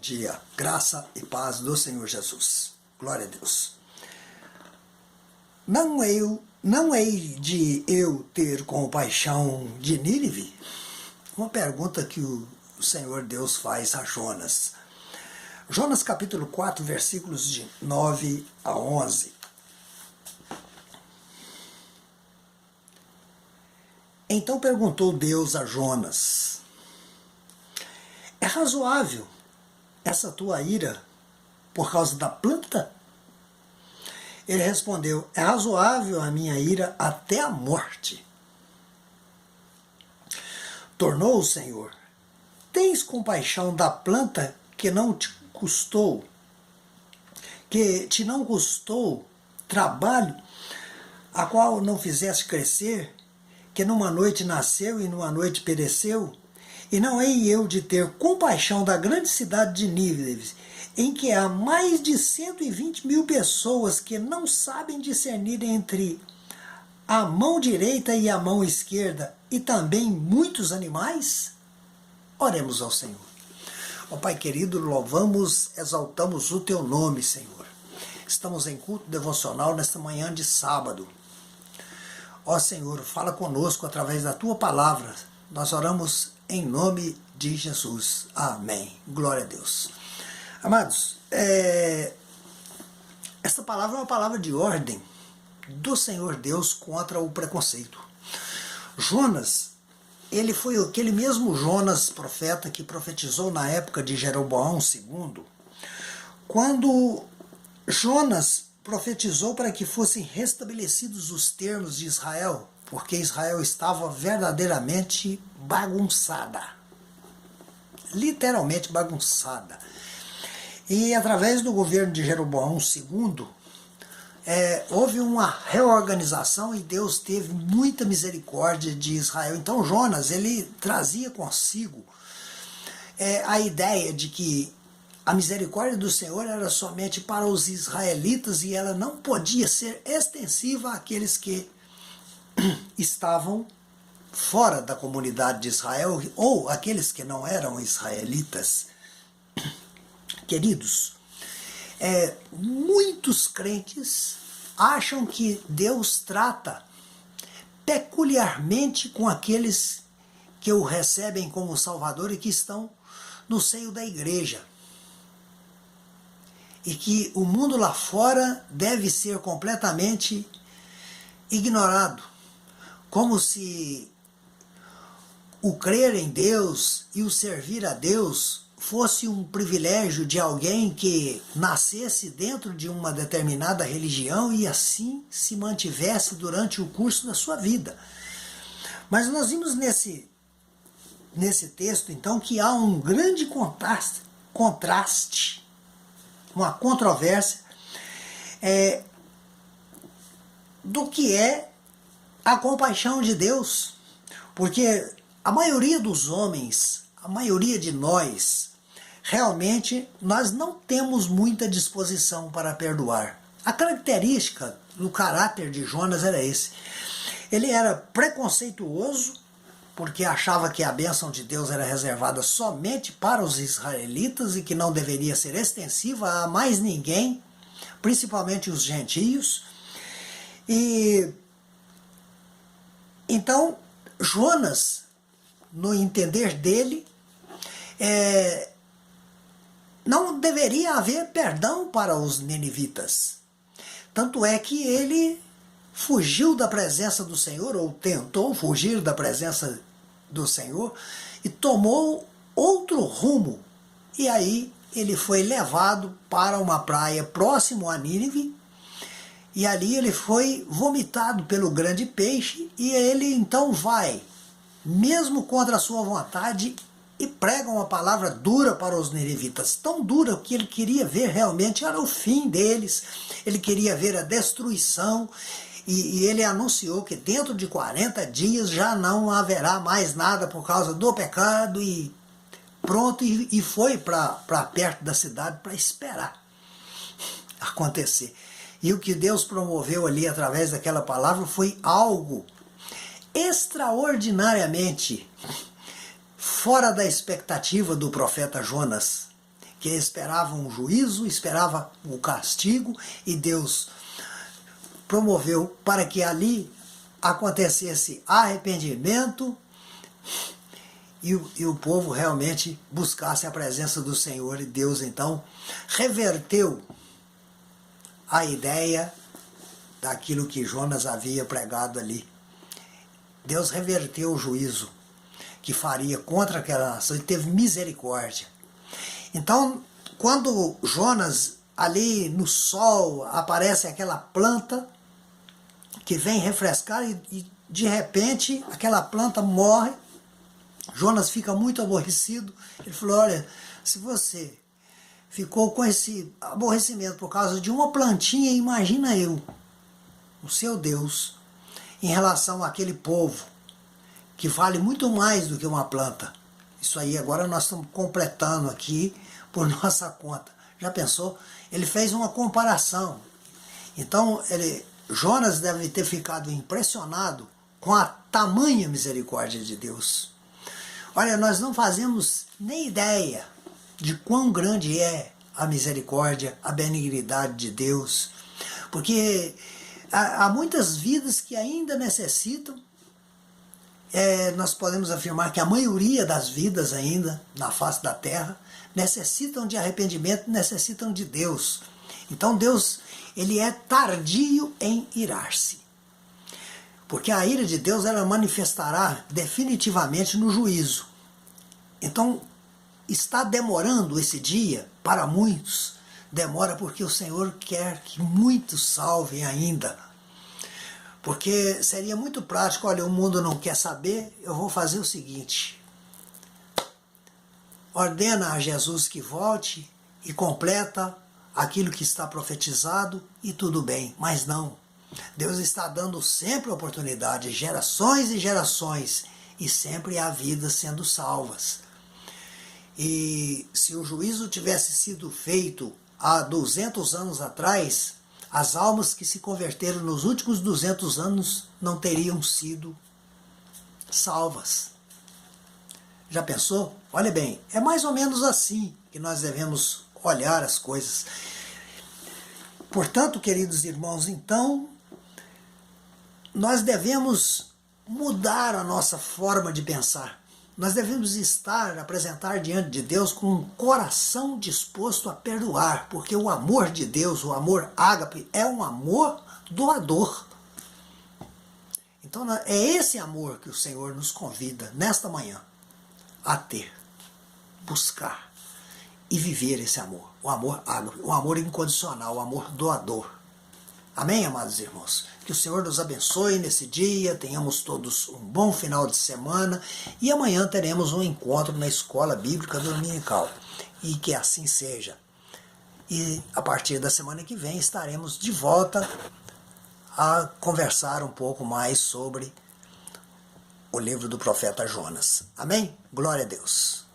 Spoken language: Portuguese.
dia, graça e paz do Senhor Jesus. Glória a Deus. Não hei de eu ter compaixão de Nínive? Uma pergunta que o Senhor Deus faz a Jonas. Jonas capítulo 4, versículos de 9 a 11. Então perguntou Deus a Jonas: é razoável essa tua ira por causa da planta? Ele respondeu: é razoável a minha ira até a morte. Tornou o Senhor: tens compaixão da planta que te não custou trabalho, a qual não fizeste crescer, que numa noite nasceu e numa noite pereceu? E não hei eu de ter compaixão da grande cidade de Nínive, em que há mais de 120 mil pessoas que não sabem discernir entre a mão direita e a mão esquerda, e também muitos animais? Oremos ao Senhor. Ó Pai querido, louvamos, exaltamos o Teu nome, Senhor. Estamos em culto devocional nesta manhã de sábado. Ó Senhor, fala conosco através da Tua palavra. Nós oramos em nome de Jesus. Amém. Glória a Deus. Amados, esta palavra é uma palavra de ordem do Senhor Deus contra o preconceito. Jonas, ele foi aquele mesmo Jonas, profeta, que profetizou na época de Jeroboão II, quando Jonas profetizou para que fossem restabelecidos os termos de Israel, porque Israel estava verdadeiramente bagunçada, literalmente bagunçada. E através do governo de Jeroboão II, houve uma reorganização e Deus teve muita misericórdia de Israel. Então Jonas, ele trazia consigo a ideia de que a misericórdia do Senhor era somente para os israelitas e ela não podia ser extensiva àqueles que estavam fora da comunidade de Israel ou aqueles que não eram israelitas. Queridos, muitos crentes acham que Deus trata peculiarmente com aqueles que o recebem como Salvador e que estão no seio da igreja. E que o mundo lá fora deve ser completamente ignorado. Como se o crer em Deus e o servir a Deus fosse um privilégio de alguém que nascesse dentro de uma determinada religião e assim se mantivesse durante o curso da sua vida. Mas nós vimos nesse texto, então, que há um grande contraste, uma controvérsia do que é a compaixão de Deus. Porque a maioria dos homens, a maioria de nós, realmente nós não temos muita disposição para perdoar. A característica do caráter de Jonas era esse. Ele era preconceituoso, porque achava que a bênção de Deus era reservada somente para os israelitas e que não deveria ser extensiva a mais ninguém, principalmente os gentios. E então Jonas, no entender dele, não deveria haver perdão para os ninivitas. Tanto é que ele fugiu da presença do Senhor, ou tentou fugir da presença do Senhor, e tomou outro rumo. E aí ele foi levado para uma praia próximo a Nínive, e ali ele foi vomitado pelo grande peixe, e ele então vai, mesmo contra a sua vontade, e prega uma palavra dura para os ninivitas, tão dura que ele queria ver realmente era o fim deles, ele queria ver a destruição, e ele anunciou que dentro de 40 dias já não haverá mais nada por causa do pecado, e pronto, e foi para perto da cidade para esperar acontecer. E o que Deus promoveu ali através daquela palavra foi algo extraordinariamente fora da expectativa do profeta Jonas, que esperava um juízo, esperava o castigo, e Deus promoveu para que ali acontecesse arrependimento e o povo realmente buscasse a presença do Senhor. E Deus então reverteu a ideia daquilo que Jonas havia pregado ali. Deus reverteu o juízo que faria contra aquela nação e teve misericórdia. Então, quando Jonas, ali no sol, aparece aquela planta que vem refrescar e de repente aquela planta morre, Jonas fica muito aborrecido. Ele falou: olha, se você ficou com esse aborrecimento por causa de uma plantinha, imagina eu, o seu Deus, em relação àquele povo, que vale muito mais do que uma planta. Isso aí agora nós estamos completando aqui por nossa conta. Já pensou? Ele fez uma comparação. Então, Jonas deve ter ficado impressionado com a tamanha misericórdia de Deus. Olha, nós não fazemos nem ideia de quão grande é a misericórdia, a benignidade de Deus, porque há muitas vidas que ainda necessitam. Nós podemos afirmar que a maioria das vidas ainda na face da terra necessitam de arrependimento, necessitam de Deus. Então Deus, ele é tardio em irar-se, porque a ira de Deus ela manifestará definitivamente no juízo. Então está demorando esse dia para muitos, demora porque o Senhor quer que muitos salvem ainda. Porque seria muito prático: olha, o mundo não quer saber, eu vou fazer o seguinte: ordena a Jesus que volte e completa aquilo que está profetizado e tudo bem. Mas não, Deus está dando sempre oportunidade, gerações e gerações, e sempre há vidas sendo salvas. E se o juízo tivesse sido feito há 200 anos atrás, as almas que se converteram nos últimos 200 anos não teriam sido salvas. Já pensou? Olha bem, é mais ou menos assim que nós devemos olhar as coisas. Portanto, queridos irmãos, então, nós devemos mudar a nossa forma de pensar. Nós devemos apresentar diante de Deus com um coração disposto a perdoar, porque o amor de Deus, o amor ágape, é um amor doador. Então é esse amor que o Senhor nos convida nesta manhã a ter, buscar e viver esse amor, o amor ágape, o amor incondicional, o amor doador. Amém, amados irmãos? Que o Senhor nos abençoe nesse dia, tenhamos todos um bom final de semana e amanhã teremos um encontro na Escola Bíblica Dominical. E que assim seja. E a partir da semana que vem estaremos de volta a conversar um pouco mais sobre o livro do profeta Jonas. Amém? Glória a Deus.